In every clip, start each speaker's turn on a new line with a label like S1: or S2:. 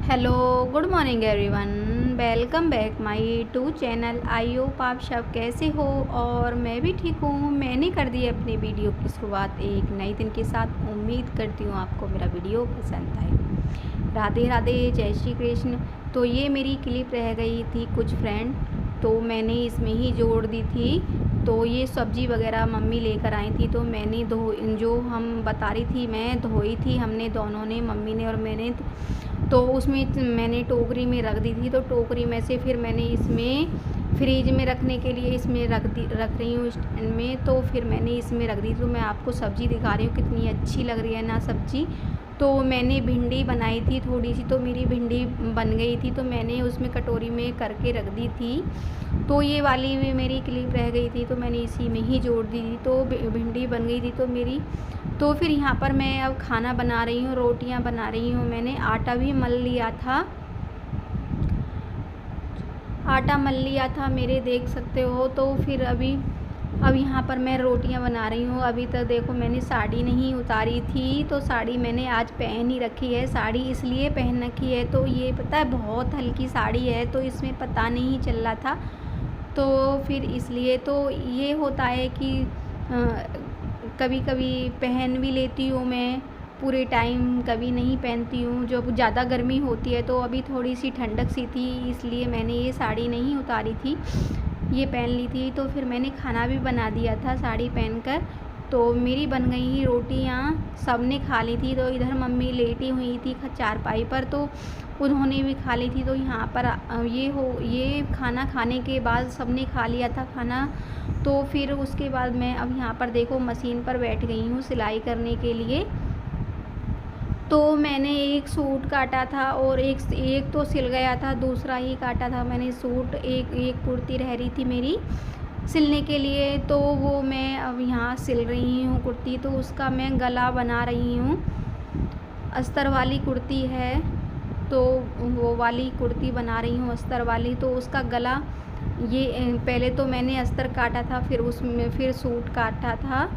S1: Hello, good morning everyone. Welcome back my to channel. I hope आप सब कैसे हो और मैं भी ठीक हूँ। मैंने कर दी अपनी वीडियो की शुरुआत एक नए दिन के साथ। उम्मीद करती हूँ आपको मेरा वीडियो पसंद आए। राधे राधे, जय श्री कृष्ण। तो ये मेरी क्लिप रह गई थी कुछ फ्रेंड, तो मैंने इसमें ही जोड़ दी थी। तो ये सब्ज़ी वगैरह मम्मी लेकर आई थी, तो मैंने जो हम बता रही थी मैं धोई थी, हमने दोनों ने, मम्मी ने और मैंने। तो उसमें मैंने टोकरी में रख दी थी, तो टोकरी में से फिर मैंने इसमें फ्रिज में रखने के लिए इसमें रख रही हूँ स्टैंड में। तो फिर मैंने इसमें रख दी। तो मैं आपको सब्ज़ी दिखा रही हूँ, कितनी अच्छी लग रही है ना सब्ज़ी। तो मैंने भिंडी बनाई थी थोड़ी सी, तो मेरी भिंडी बन गई थी, तो मैंने उसमें कटोरी में करके रख दी थी। तो ये वाली भी मेरी क्लिप रह गई थी, तो मैंने इसी में ही जोड़ दी थी। तो भिंडी बन गई थी तो मेरी। तो फिर यहाँ पर मैं अब खाना बना रही हूँ, रोटियाँ बना रही हूँ। मैंने आटा भी मल लिया था, मेरे, देख सकते हो। तो फिर अब यहाँ पर मैं रोटियां बना रही हूँ। अभी तक देखो मैंने साड़ी नहीं उतारी थी, तो साड़ी मैंने आज पहन ही रखी है। साड़ी इसलिए पहन रखी है, तो ये पता है बहुत हल्की साड़ी है, तो इसमें पता नहीं चल रहा था, तो फिर इसलिए। तो ये होता है कि कभी कभी पहन भी लेती हूँ मैं पूरे टाइम, कभी नहीं पहनती हूँ। जब ज़्यादा गर्मी होती है, तो अभी थोड़ी सी ठंडक सी थी, इसलिए मैंने ये साड़ी नहीं उतारी थी, ये पहन ली थी। तो फिर मैंने खाना भी बना दिया था साड़ी पहनकर। तो मेरी बन गई रोटियाँ, सबने खा ली थी। तो इधर मम्मी लेटी हुई थी चारपाई पर, तो उन्होंने भी खा ली थी। तो यहाँ पर ये खाना खाने के बाद सबने खा लिया था खाना। तो फिर उसके बाद मैं अब यहाँ पर देखो मशीन पर बैठ गई हूँ सिलाई करने के लिए। तो मैंने एक सूट काटा था और एक तो सिल गया था, दूसरा ही काटा था मैंने सूट। एक कुर्ती रह रही थी मेरी सिलने के लिए, तो वो मैं अब यहाँ सिल रही हूँ कुर्ती। तो उसका मैं गला बना रही हूँ। अस्तर वाली कुर्ती है, तो वो वाली कुर्ती बना रही हूँ अस्तर वाली। तो उसका गला, ये पहले तो मैंने अस्तर काटा था, फिर उसमें फिर सूट काटा था।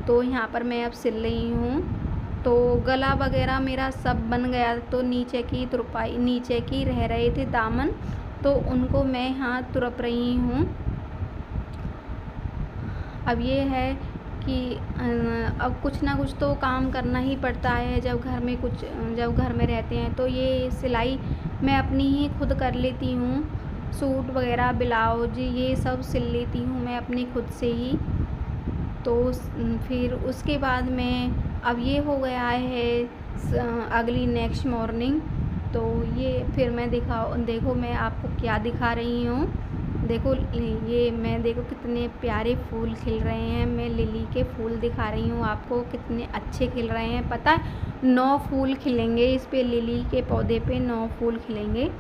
S1: तो यहाँ पर मैं अब सिल रही हूँ। तो गला वगैरह मेरा सब बन गया। तो नीचे की तुरपाई, नीचे की रह रहे थे दामन, तो उनको मैं यहाँ तुरप रही हूँ। अब ये है कि अब कुछ ना कुछ तो काम करना ही पड़ता है जब घर में रहते हैं। तो ये सिलाई मैं अपनी ही खुद कर लेती हूँ। सूट वगैरह, ब्लाउज, ये सब सिल लेती हूँ मैं अपनी खुद से ही। तो फिर उसके बाद में अब ये हो गया है अगली नेक्स्ट मॉर्निंग। तो ये फिर मैं देखो मैं आपको क्या दिखा रही हूँ। देखो ये मैं, देखो कितने प्यारे फूल खिल रहे हैं। मैं लिली के फूल दिखा रही हूँ आपको, कितने अच्छे खिल रहे हैं। पता है 9 फूल खिलेंगे इस पे, लिली के पौधे पे 9 फूल खिलेंगे।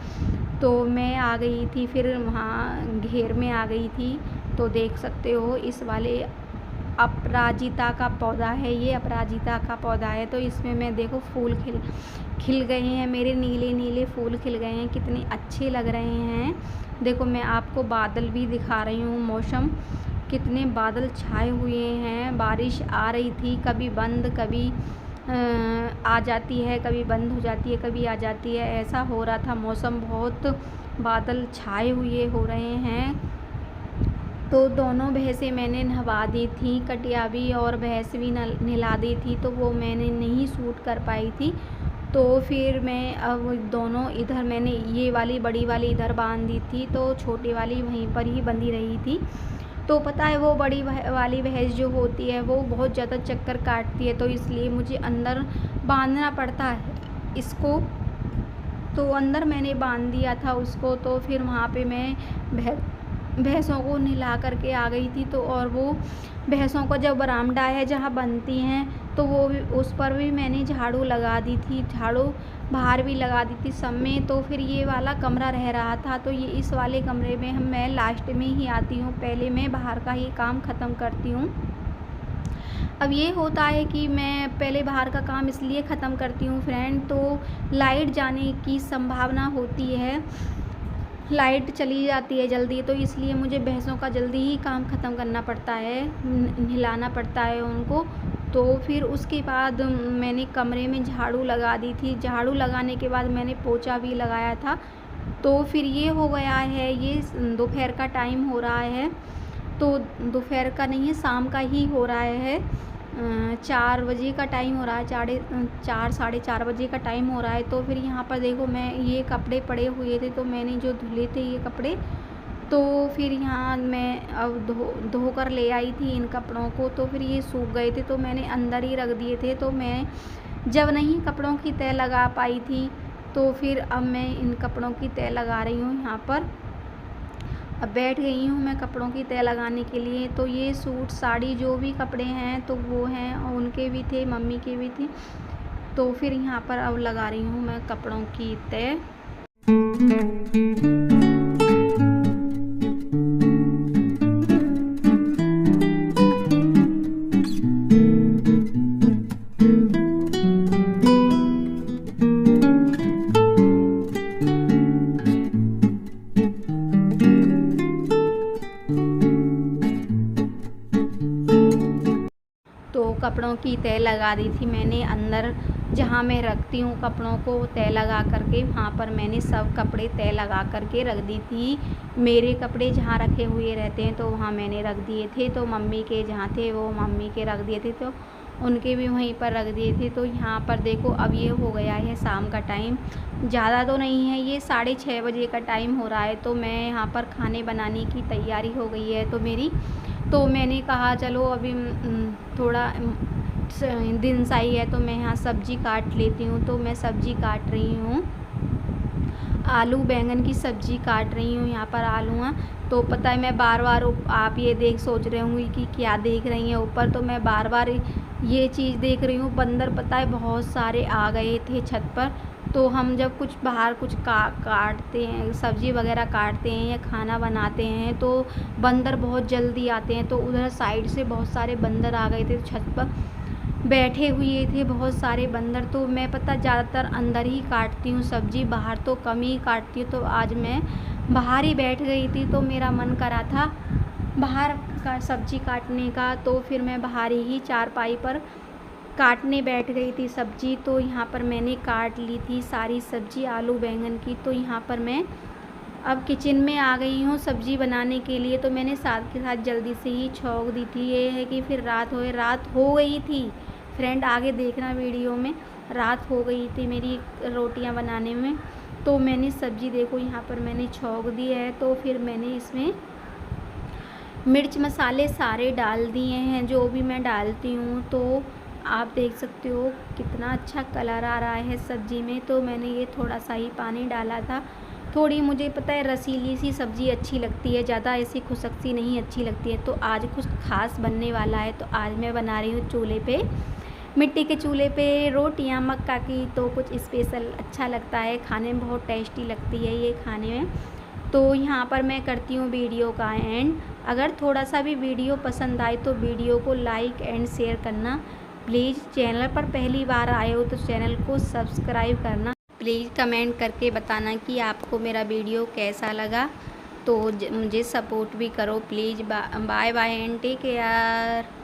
S1: तो मैं आ गई थी, फिर वहाँ घेर में आ गई थी। तो देख सकते हो इस वाले अपराजिता का पौधा है, ये अपराजिता का पौधा है। तो इसमें मैं देखो फूल खिल गए हैं, मेरे नीले नीले फूल खिल गए हैं, कितने अच्छे लग रहे हैं। देखो मैं आपको बादल भी दिखा रही हूँ, मौसम, कितने बादल छाए हुए हैं। बारिश आ रही थी, कभी बंद, कभी आ जाती है, कभी बंद हो जाती है, कभी आ जाती है, ऐसा हो रहा था मौसम। बहुत बादल छाए हुए हो रहे हैं। तो दोनों भैंसें मैंने नहवा दी थी, कटिया भी और भैंस भी नहला दी थी। तो वो मैंने नहीं शूट कर पाई थी। तो फिर मैं अब दोनों इधर, मैंने ये वाली बड़ी वाली इधर बांध दी थी, तो छोटी वाली वहीं पर ही बंधी रही थी। तो पता है वो बड़ी वाली भैंस जो होती है वो बहुत ज़्यादा चक्कर काटती है, तो इसलिए मुझे अंदर बांधना पड़ता है इसको। तो अंदर मैंने बांध दिया था उसको। तो फिर वहाँ पे मैं भैंसों को नहला करके आ गई थी। तो और वो भैंसों का जो बरामदा है जहाँ बनती हैं, तो वो भी, उस पर भी मैंने झाड़ू लगा दी थी, झाड़ू बाहर भी लगा दी थी सब में। तो फिर ये वाला कमरा रह रहा था, तो ये इस वाले कमरे में मैं लास्ट में ही आती हूँ, पहले मैं बाहर का ही काम ख़त्म करती हूँ। अब ये होता है कि मैं पहले बाहर का काम इसलिए ख़त्म करती हूँ फ्रेंड, तो लाइट जाने की संभावना होती है, लाइट चली जाती है जल्दी, तो इसलिए मुझे भैंसों का जल्दी ही काम ख़त्म करना पड़ता है, नहलाना पड़ता है उनको। तो फिर उसके बाद मैंने कमरे में झाड़ू लगा दी थी। झाड़ू लगाने के बाद मैंने पोछा भी लगाया था। तो फिर ये हो गया है, ये दोपहर का टाइम हो रहा है। तो दोपहर का नहीं है, शाम का ही हो रहा है। 4 बजे का टाइम हो रहा है, 4 साढ़े 4 बजे का टाइम हो रहा है। तो फिर यहाँ पर देखो, मैं ये कपड़े पड़े हुए थे तो मैंने जो धुले थे ये कपड़े, तो फिर यहाँ मैं अब धो कर ले आई थी इन कपड़ों को। तो फिर ये सूख गए थे तो मैंने अंदर ही रख दिए थे। तो मैं जब नहीं कपड़ों की तह लगा पाई थी, तो फिर अब मैं इन कपड़ों की तह लगा रही हूँ यहाँ पर। अब बैठ गई हूँ मैं कपड़ों की तह लगाने के लिए। तो ये सूट साड़ी जो भी कपड़े हैं तो वो हैं, और उनके भी थे, मम्मी के भी थे। तो फिर यहाँ पर अब लगा रही हूँ मैं कपड़ों की तह। तो कपड़ों की तह लगा दी थी मैंने अंदर, जहाँ मैं रखती हूँ कपड़ों को तह लगा करके, वहाँ पर मैंने सब कपड़े तह लगा करके रख दी थी। मेरे कपड़े जहाँ रखे हुए रहते हैं तो वहाँ मैंने रख दिए थे। तो मम्मी के जहाँ थे वो मम्मी के रख दिए थे, तो उनके भी वहीं पर रख दिए थे। तो यहाँ पर देखो, अब ये हो गया है शाम का टाइम, ज़्यादा तो नहीं है, ये 6:30 बजे का टाइम हो रहा है। तो मैं यहाँ पर खाने बनाने की तैयारी हो गई है तो मेरी। तो मैंने कहा चलो अभी थोड़ा दिन सा ही है तो मैं यहाँ सब्ज़ी काट लेती हूँ। तो मैं सब्ज़ी काट रही हूँ, आलू बैंगन की सब्ज़ी काट रही हूँ यहाँ पर। आलू तो पता है, मैं बार बार, आप ये सोच रहे होंगे कि क्या देख रही हैं ऊपर। तो मैं बार बार ये चीज़ देख रही हूँ, बंदर पता है बहुत सारे आ गए थे छत पर। तो हम जब कुछ बाहर कुछ काटते हैं, सब्ज़ी वगैरह काटते हैं या खाना बनाते हैं, तो बंदर बहुत जल्दी आते हैं। तो उधर साइड से बहुत सारे बंदर आ गए थे, छत पर बैठे हुए थे बहुत सारे बंदर। तो मैं पता ज़्यादातर अंदर ही काटती हूँ सब्ज़ी, बाहर तो कम ही काटती हूँ। तो आज मैं बाहर ही बैठ गई थी, तो मेरा मन करा था बाहर का सब्ज़ी काटने का। तो फिर मैं बाहर ही चारपाई पर काटने बैठ गई थी सब्ज़ी। तो यहाँ पर मैंने काट ली थी सारी सब्ज़ी आलू बैंगन की। तो यहाँ पर मैं अब किचन में आ गई हूँ सब्ज़ी बनाने के लिए। तो मैंने साथ के साथ जल्दी से ही छौंक दी थी। ये है कि फिर रात हो गई थी फ्रेंड, आगे देखना वीडियो में। रात हो गई थी मेरी रोटियां बनाने में। तो मैंने सब्ज़ी देखो यहाँ पर मैंने छौंक दी है। तो फिर मैंने इसमें मिर्च मसाले सारे डाल दिए हैं जो भी मैं डालती हूँ। तो आप देख सकते हो कितना अच्छा कलर आ रहा है सब्ज़ी में। तो मैंने ये थोड़ा सा ही पानी डाला था। थोड़ी मुझे पता है रसीली सी सब्ज़ी अच्छी लगती है, ज़्यादा ऐसी खुशक सी नहीं अच्छी लगती है। तो आज कुछ ख़ास बनने वाला है। तो आज मैं बना रही हूँ चूल्हे पे, मिट्टी के चूल्हे पे रोटियां मक्का की। तो कुछ स्पेशल अच्छा लगता है खाने में, बहुत टेस्टी लगती है ये खाने में। तो यहाँ पर मैं करती हूँ वीडियो का एंड। अगर थोड़ा सा भी वीडियो पसंद आए तो वीडियो को लाइक एंड शेयर करना प्लीज़। चैनल पर पहली बार आए हो तो चैनल को सब्सक्राइब करना प्लीज़। कमेंट करके बताना कि आपको मेरा वीडियो कैसा लगा। तो मुझे सपोर्ट भी करो please. Bye bye and take care.